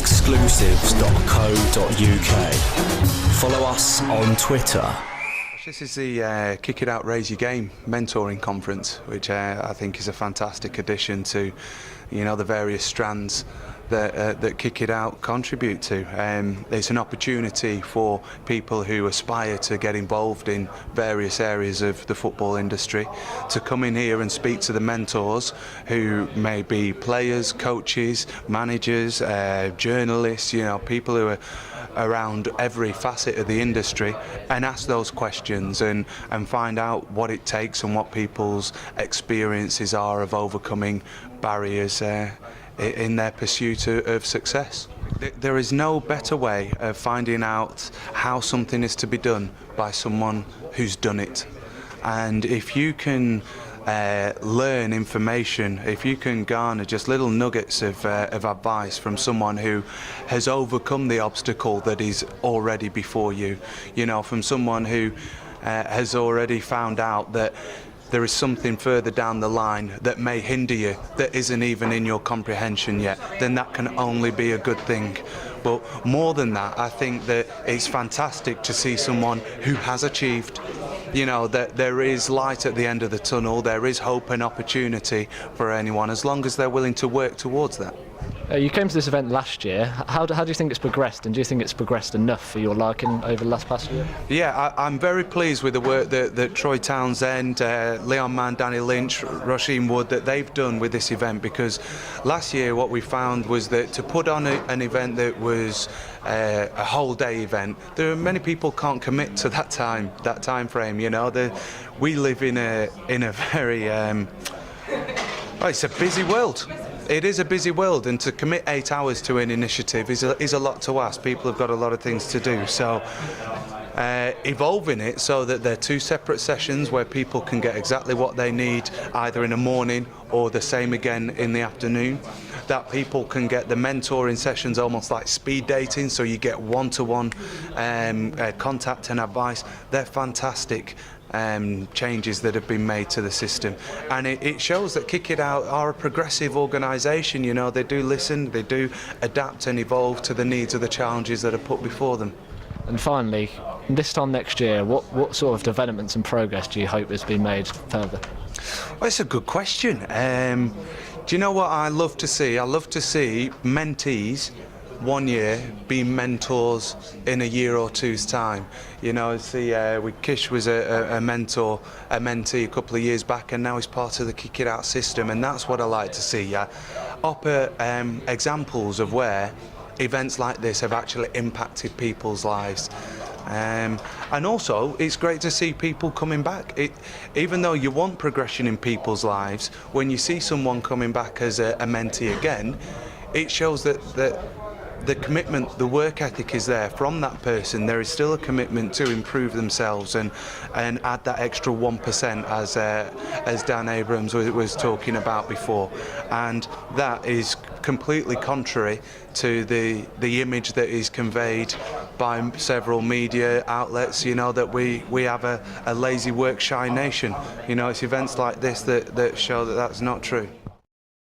exclusives.co.uk. Follow us on Twitter. This is the Kick It Out, Raise Your Game mentoring conference, which I think is a fantastic addition to, the various strands that Kick It Out contribute to. It's an opportunity for people who aspire to get involved in various areas of the football industry to come in here and speak to the mentors who may be players, coaches, managers, journalists, people who are around every facet of the industry, and ask those questions and find out what it takes and what people's experiences are of overcoming barriers in their pursuit of success. There is no better way of finding out how something is to be done by someone who's done it. And if you can learn information, if you can garner just little nuggets of advice from someone who has overcome the obstacle that is already before you, from someone who has already found out that there is something further down the line that may hinder you, that isn't even in your comprehension yet, then that can only be a good thing. But more than that, I think that it's fantastic to see someone who has achieved, that there is light at the end of the tunnel, there is hope and opportunity for anyone, as long as they're willing to work towards that. You came to this event last year. How do you think it's progressed, and do you think it's progressed enough for your liking over the past year? Yeah, I'm very pleased with the work that Troy Townsend, Leon Mann, Danny Lynch, Roisin Wood, that they've done with this event, because last year what we found was that to put on an event that was a whole day event, there are many people can't commit to that time frame. We live in a very it's a busy world. It is a busy world, and to commit 8 hours to an initiative is a lot to ask. People have got a lot of things to do, so evolving it so that they're 2 separate sessions where people can get exactly what they need either in the morning or the same again in the afternoon, that people can get the mentoring sessions almost like speed dating, so you get one-to-one contact and advice. They're fantastic changes that have been made to the system, and it shows that Kick It Out are a progressive organisation. They do listen, they do adapt and evolve to the needs of the challenges that are put before them. And finally, this time next year, what sort of developments and progress do you hope has been made further? Well, it's a good question. Do you know what I love to see? I love to see mentees 1 year be mentors in a year or two's time. Kish was a mentee a couple of years back, and now he's part of the Kick It Out system, and that's what I like to see. Examples of where events like this have actually impacted people's lives. And also, it's great to see people coming back. Even though you want progression in people's lives, when you see someone coming back as a mentee again, it shows that the commitment, the work ethic is there from that person. There is still a commitment to improve themselves and add that extra 1%, as Dan Abrams was talking about before. And that is completely contrary to the image that is conveyed by several media outlets, that we have a lazy work shy nation. It's events like this that show that that's not true.